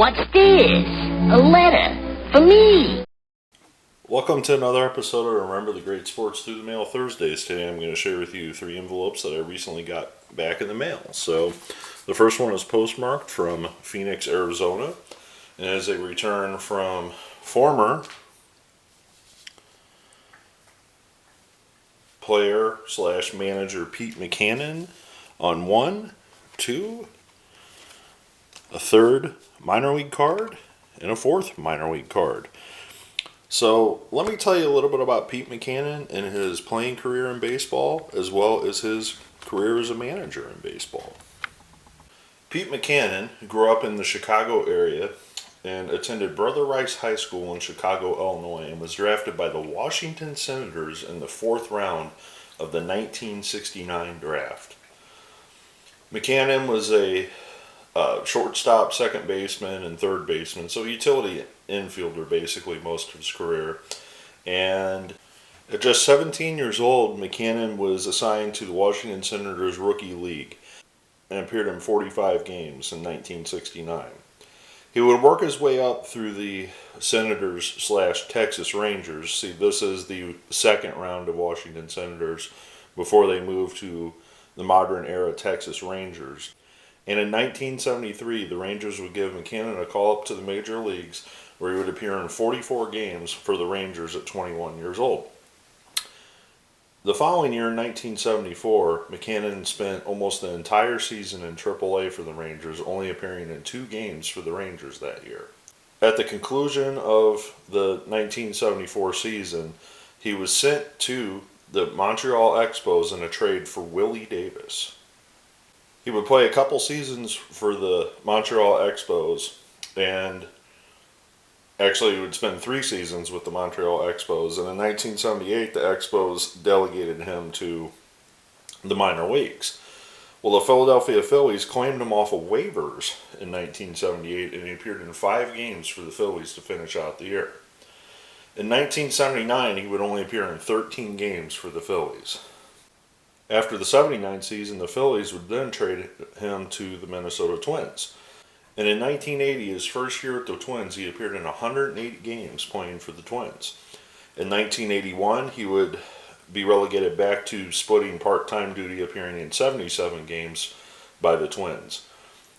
What's this? A letter for me. Welcome to another episode of Remember the Great Sports Through the Mail Thursdays. Today I'm going to share with you 3 envelopes that I recently got back in the mail. So the first one is postmarked from Phoenix, Arizona, and is a return from former player/manager Pete Mackanin on 1, 2, a third minor league card, and a fourth minor league card. So let me tell you a little bit about Pete Mackanin and his playing career in baseball, as well as his career as a manager in baseball. Pete Mackanin grew up in the Chicago area and attended Brother Rice High School in Chicago, Illinois, and was drafted by the Washington Senators in the 4th round of the 1969 draft. Mackanin was a shortstop, second baseman, and third baseman, so utility infielder basically most of his career. And at just 17 years old, Mackanin was assigned to the Washington Senators Rookie League and appeared in 45 games in 1969. He would work his way up through the Senators/Texas Rangers. See, this is the second round of Washington Senators before they moved to the modern era Texas Rangers. And in 1973, the Rangers would give Mackanin a call up to the major leagues, where he would appear in 44 games for the Rangers at 21 years old. The following year, in 1974, Mackanin spent almost the entire season in AAA for the Rangers, only appearing in 2 games for the Rangers that year. At the conclusion of the 1974 season, he was sent to the Montreal Expos in a trade for Willie Davis. He would play a couple seasons for the Montreal Expos, and actually he would spend 3 seasons with the Montreal Expos, and in 1978 the Expos delegated him to the minor leagues. Well, the Philadelphia Phillies claimed him off of waivers in 1978, and he appeared in 5 games for the Phillies to finish out the year. In 1979 he would only appear in 13 games for the Phillies. After the 79 season, the Phillies would then trade him to the Minnesota Twins. And in 1980, his first year at the Twins, he appeared in 108 games playing for the Twins. In 1981, he would be relegated back to splitting part-time duty, appearing in 77 games by the Twins.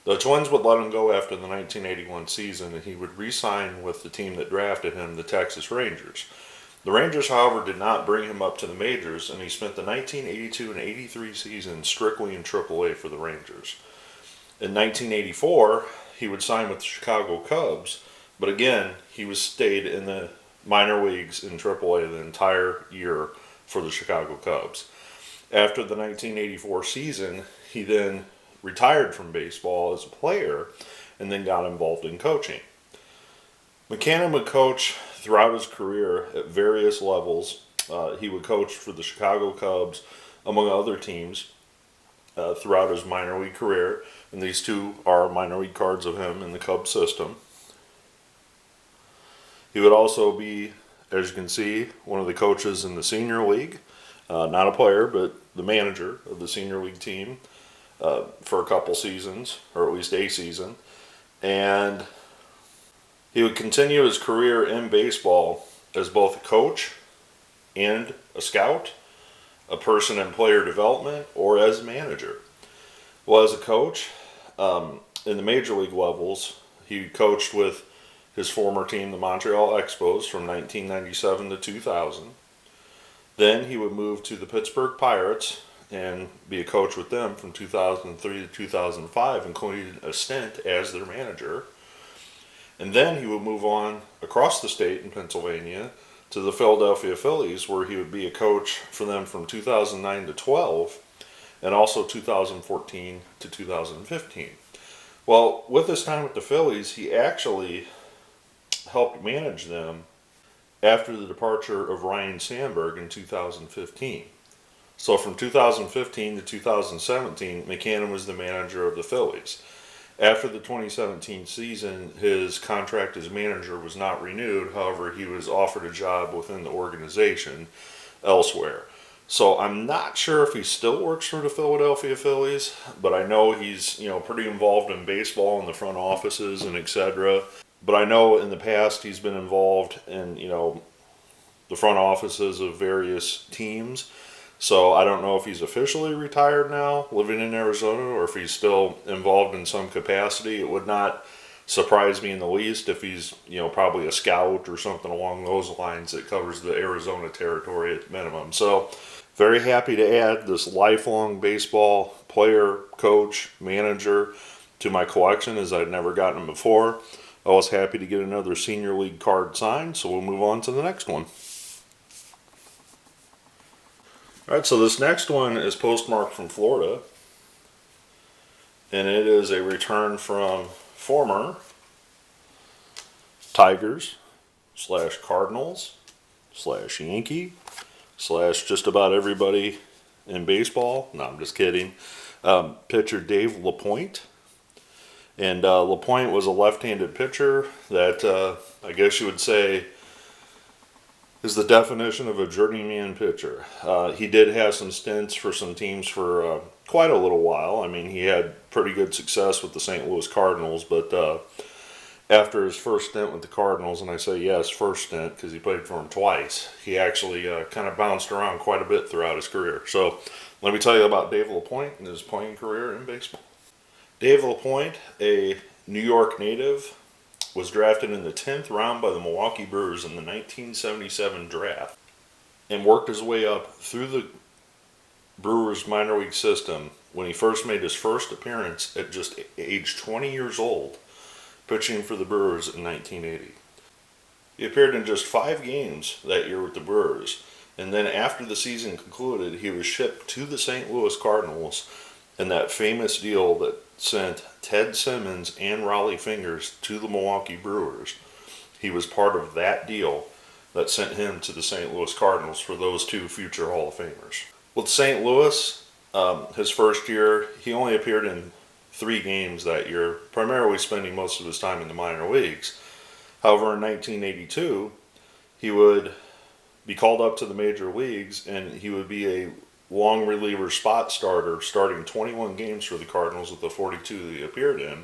The Twins would let him go after the 1981 season, and he would re-sign with the team that drafted him, the Texas Rangers. The Rangers, however, did not bring him up to the majors, and he spent the 1982 and 83 season strictly in AAA for the Rangers. In 1984, he would sign with the Chicago Cubs, but again, he stayed in the minor leagues in AAA the entire year for the Chicago Cubs. After the 1984 season, he then retired from baseball as a player and then got involved in coaching. Mackanin would coach throughout his career at various levels. He would coach for the Chicago Cubs, among other teams, throughout his minor league career. And these 2 are minor league cards of him in the Cubs system. He would also be, as you can see, one of the coaches in the senior league. Not a player, but the manager of the senior league team for a couple seasons, or at least a season. And he would continue his career in baseball as both a coach and a scout, a person in player development, or as a manager. Well, as a coach, in the major league levels, he coached with his former team, the Montreal Expos, from 1997 to 2000. Then he would move to the Pittsburgh Pirates and be a coach with them from 2003 to 2005, including a stint as their manager. And then he would move on across the state in Pennsylvania to the Philadelphia Phillies, where he would be a coach for them from 2009 to 12, and also 2014 to 2015. Well, with his time with the Phillies, he actually helped manage them after the departure of Ryne Sandberg in 2015. So from 2015 to 2017, Mackanin was the manager of the Phillies. After the 2017 season, his contract as manager was not renewed. However, he was offered a job within the organization elsewhere. So I'm not sure if he still works for the Philadelphia Phillies, but I know he's, pretty involved in baseball in the front offices and etc. But I know in the past he's been involved in, the front offices of various teams. So I don't know if he's officially retired now, living in Arizona, or if he's still involved in some capacity. It would not surprise me in the least if he's, probably a scout or something along those lines that covers the Arizona territory at minimum. So very happy to add this lifelong baseball player, coach, manager to my collection, as I'd never gotten him before. I was happy to get another senior league card signed, so we'll move on to the next one. Alright, so this next one is postmarked from Florida, and it is a return from former Tigers / Cardinals / Yankee / just about everybody in baseball. No, I'm just kidding. Pitcher Dave LaPoint. And LaPoint was a left-handed pitcher that I guess you would say is the definition of a journeyman pitcher. He did have some stints for some teams for quite a little while. I mean, he had pretty good success with the St. Louis Cardinals, but after his first stint with the Cardinals, and I say yes, first stint because he played for them twice, he actually kind of bounced around quite a bit throughout his career. So let me tell you about Dave LaPoint and his playing career in baseball. Dave LaPoint, a New York native, was drafted in the 10th round by the Milwaukee Brewers in the 1977 draft and worked his way up through the Brewers minor league system when he first made his first appearance at just age 20 years old, pitching for the Brewers in 1980. He appeared in just 5 games that year with the Brewers, and then after the season concluded, he was shipped to the St. Louis Cardinals in that famous deal that sent Ted Simmons and Raleigh Fingers to the Milwaukee Brewers. He was part of that deal that sent him to the St. Louis Cardinals for those 2 future Hall of Famers. With St. Louis, his first year, he only appeared in 3 games that year, primarily spending most of his time in the minor leagues. However, in 1982, he would be called up to the major leagues, and he would be a long reliever spot starter, starting 21 games for the Cardinals with the 42 that he appeared in,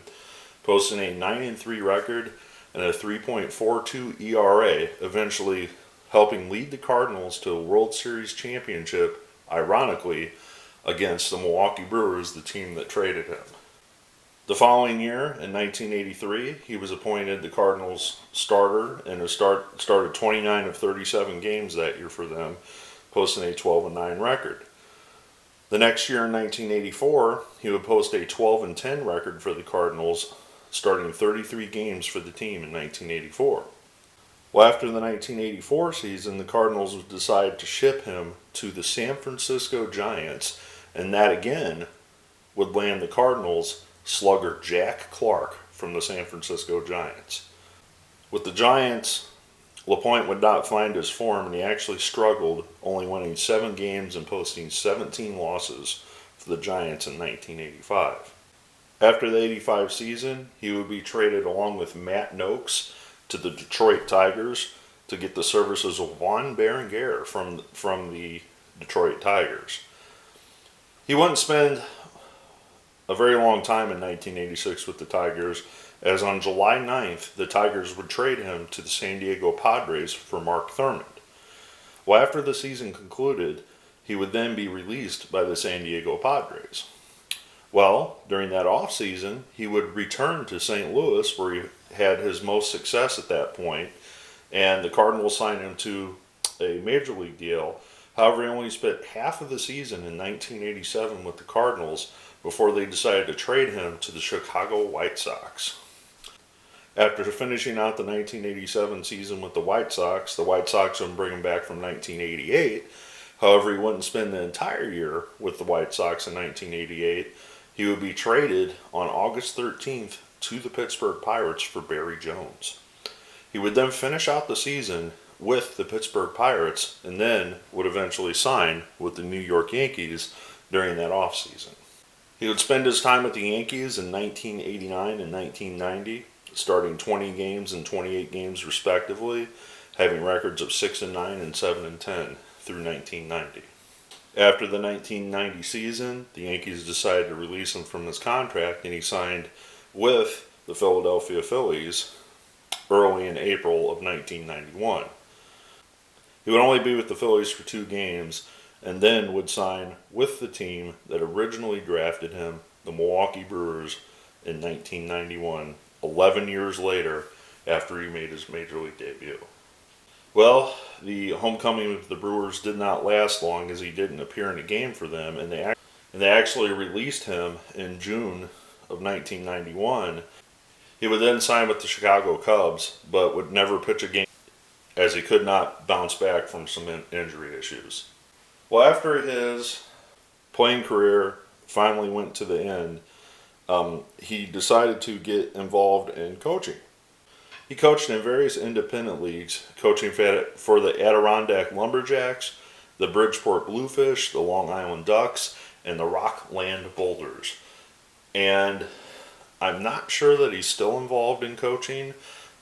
posting a 9-3 record and a 3.42 ERA, eventually helping lead the Cardinals to a World Series championship, ironically, against the Milwaukee Brewers, the team that traded him. The following year, in 1983, he was appointed the Cardinals starter and started 29 of 37 games that year for them, posting a 12-9 record. The next year, in 1984, he would post a 12-10 record for the Cardinals, starting 33 games for the team in 1984. Well, after the 1984 season, the Cardinals would decide to ship him to the San Francisco Giants, and that again would land the Cardinals slugger Jack Clark from the San Francisco Giants. With the Giants, LaPoint would not find his form, and he actually struggled, only winning 7 games and posting 17 losses for the Giants in 1985. After the 85 season, he would be traded along with Matt Noakes to the Detroit Tigers to get the services of Juan Berenguer from the Detroit Tigers. He wouldn't spend a very long time in 1986 with the Tigers, as on July 9th, the Tigers would trade him to the San Diego Padres for Mark Thurmond. Well, after the season concluded, he would then be released by the San Diego Padres. Well, during that offseason, he would return to St. Louis, where he had his most success at that point, and the Cardinals signed him to a major league deal. However, he only spent half of the season in 1987 with the Cardinals before they decided to trade him to the Chicago White Sox. After finishing out the 1987 season with the White Sox would bring him back from 1988. However, he wouldn't spend the entire year with the White Sox in 1988. He would be traded on August 13th to the Pittsburgh Pirates for Barry Jones. He would then finish out the season with the Pittsburgh Pirates and then would eventually sign with the New York Yankees during that offseason. He would spend his time with the Yankees in 1989 and 1990, starting 20 games and 28 games respectively, having records of 6-9 and 7-10 through 1990. After the 1990 season, the Yankees decided to release him from his contract, and he signed with the Philadelphia Phillies early in April of 1991. He would only be with the Phillies for 2 games, and then would sign with the team that originally drafted him, the Milwaukee Brewers, in 1991, 11 years later after he made his Major League debut. Well, the homecoming of the Brewers did not last long, as he didn't appear in a game for them, and they actually released him in June of 1991. He would then sign with the Chicago Cubs, but would never pitch a game as he could not bounce back from some injury issues. Well, after his playing career finally went to the end, he decided to get involved in coaching. He coached in various independent leagues, coaching for the Adirondack Lumberjacks, the Bridgeport Bluefish, the Long Island Ducks, and the Rockland Boulders. And I'm not sure that he's still involved in coaching,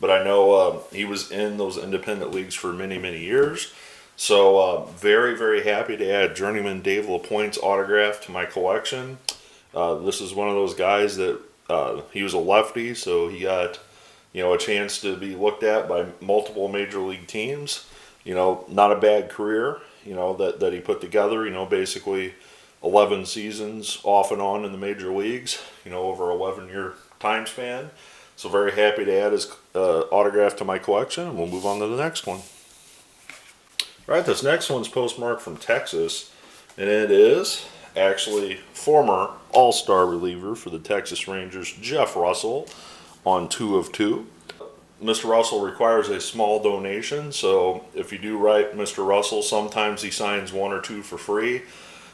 but I know he was in those independent leagues for many, many years. So very, very happy to add Journeyman Dave LaPoint's autograph to my collection. This is one of those guys that he was a lefty, so he got a chance to be looked at by multiple major league teams. Not a bad career, that he put together, basically 11 seasons off and on in the major leagues, over 11-year time span. So very happy to add his autograph to my collection, and we'll move on to the next one. All right, this next one's postmarked from Texas, and it is actually former All-Star reliever for the Texas Rangers, Jeff Russell, on 2 of 2. Mr. Russell requires a small donation, so if you do write Mr. Russell, sometimes he signs 1 or 2 for free,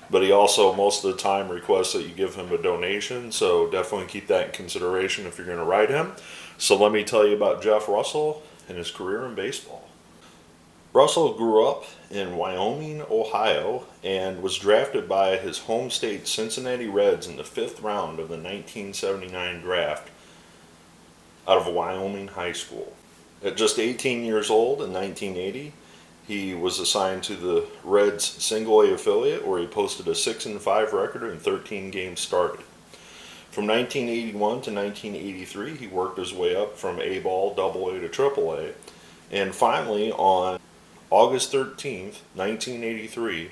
but he also most of the time requests that you give him a donation, so definitely keep that in consideration if you're going to write him. So let me tell you about Jeff Russell and his career in baseball. Russell grew up in Wyoming, Ohio, and was drafted by his home state Cincinnati Reds in the 5th round of the 1979 draft out of Wyoming High School. At just 18 years old in 1980, he was assigned to the Reds Single-A affiliate, where he posted a 6-5 record in 13 games started. From 1981 to 1983, he worked his way up from A-ball, AA to AAA, and finally on August 13th, 1983,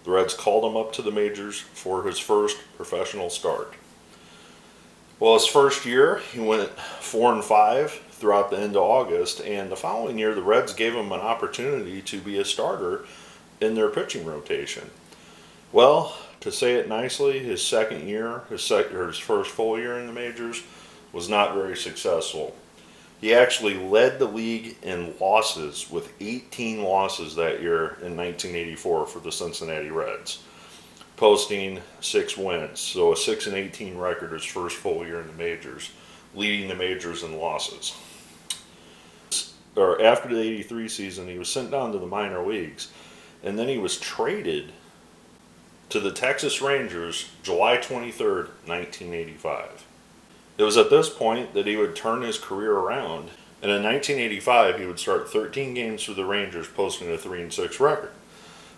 the Reds called him up to the majors for his first professional start. Well, his first year, he went 4-5 throughout the end of August, and the following year, the Reds gave him an opportunity to be a starter in their pitching rotation. Well, to say it nicely, his second year, his first full year in the majors, was not very successful. He actually led the league in losses with 18 losses that year in 1984 for the Cincinnati Reds, posting 6 wins. So a 6-18 record his first full year in the majors, leading the majors in losses. After the 83 season, he was sent down to the minor leagues, and then he was traded to the Texas Rangers July 23rd, 1985. It was at this point that he would turn his career around, and in 1985 he would start 13 games for the Rangers, posting a 3-6 record.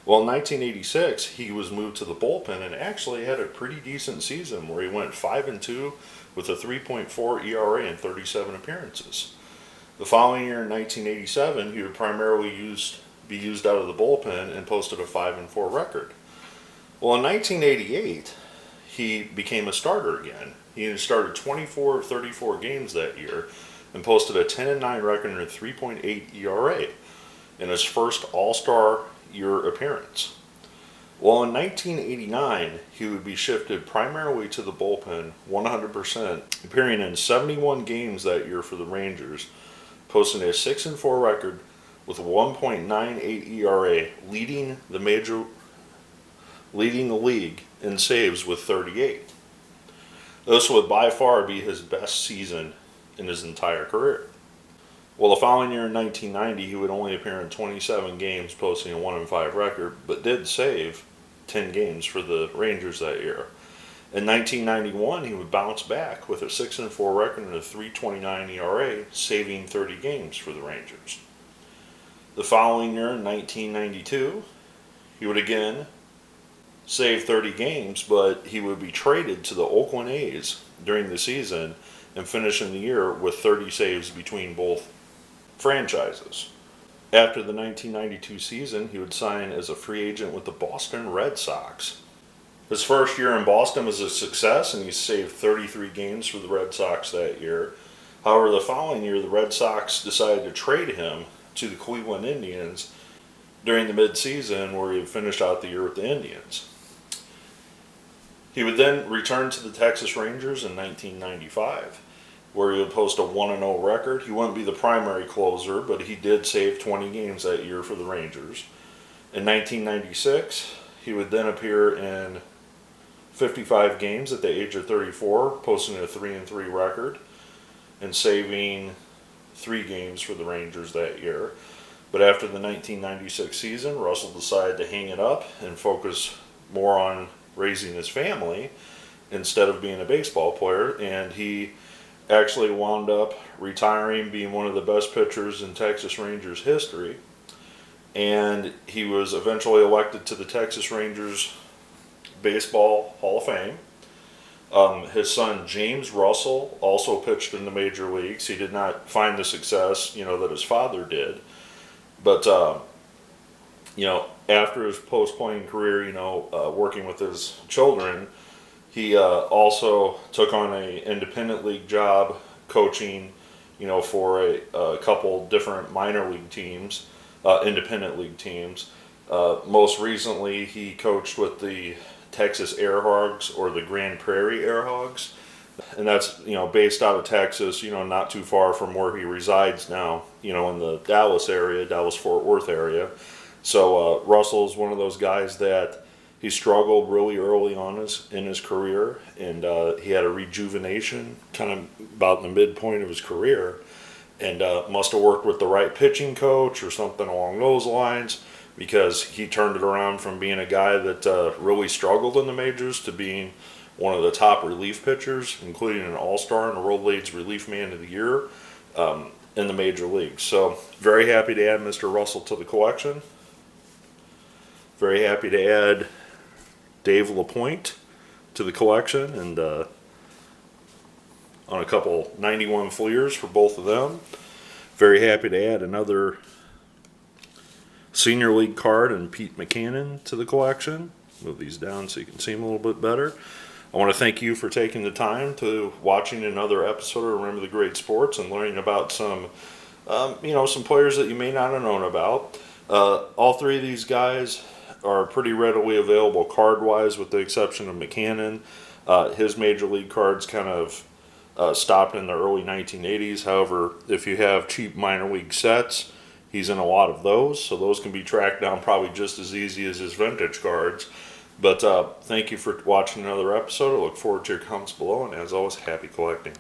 Well, in 1986 he was moved to the bullpen and actually had a pretty decent season where he went 5-2 with a 3.4 ERA in 37 appearances. The following year in 1987 he would primarily be used out of the bullpen and posted a 5-4 record. Well, in 1988 he became a starter again. He had started 24 of 34 games that year and posted a 10-9 record and a 3.8 ERA in his first All-Star year appearance. Well, in 1989, he would be shifted primarily to the bullpen 100%, appearing in 71 games that year for the Rangers, posting a 6-4 record with a 1.98 ERA, leading the league in saves with 38. This would by far be his best season in his entire career. Well, the following year in 1990, he would only appear in 27 games, posting a 1-5 record, but did save 10 games for the Rangers that year. In 1991, he would bounce back with a 6-4 record and a 3.29 ERA, saving 30 games for the Rangers. The following year in 1992, he would again save 30 games, but he would be traded to the Oakland A's during the season and finishing the year with 30 saves between both franchises. After the 1992 season, he would sign as a free agent with the Boston Red Sox. His first year in Boston was a success, and he saved 33 games for the Red Sox that year. However, the following year, the Red Sox decided to trade him to the Cleveland Indians during the midseason, where he finished out the year with the Indians. He would then return to the Texas Rangers in 1995, where he would post a 1-0 record. He wouldn't be the primary closer, but he did save 20 games that year for the Rangers. In 1996, he would then appear in 55 games at the age of 34, posting a 3-3 record and saving 3 games for the Rangers that year. But after the 1996 season, Russell decided to hang it up and focus more on raising his family instead of being a baseball player, and he actually wound up retiring, being one of the best pitchers in Texas Rangers history. And he was eventually elected to the Texas Rangers Baseball Hall of Fame. His son James Russell also pitched in the major leagues. He did not find the success, that his father did. But after his post-playing career, working with his children, he also took on an independent league job coaching, for a couple different minor league teams, independent league teams. Most recently, he coached with the Texas Air Hogs, or the Grand Prairie Air Hogs, and that's based out of Texas, not too far from where he resides now, in the Dallas area, Dallas-Fort Worth area. So Russell's one of those guys that he struggled really early on in his career, and he had a rejuvenation kind of about in the midpoint of his career, and must have worked with the right pitching coach or something along those lines, because he turned it around from being a guy that really struggled in the majors to being one of the top relief pitchers, including an all-star and the World League's Relief Man of the Year in the major leagues. So very happy to add Mr. Russell to the collection. Very happy to add Dave LaPoint to the collection, and on a couple 91 Fleers for both of them. Very happy to add another Senior League card and Pete Mackanin to the collection. Move these down so you can see them a little bit better. I want to thank you for taking the time to watching another episode of Remember the Great Sports and learning about some players that you may not have known about. All three of these guys are pretty readily available card-wise, with the exception of Mackanin. His major league cards kind of stopped in the early 1980s. However, if you have cheap minor league sets, he's in a lot of those, so those can be tracked down probably just as easy as his vintage cards. But thank you for watching another episode. I look forward to your comments below, and as always, happy collecting.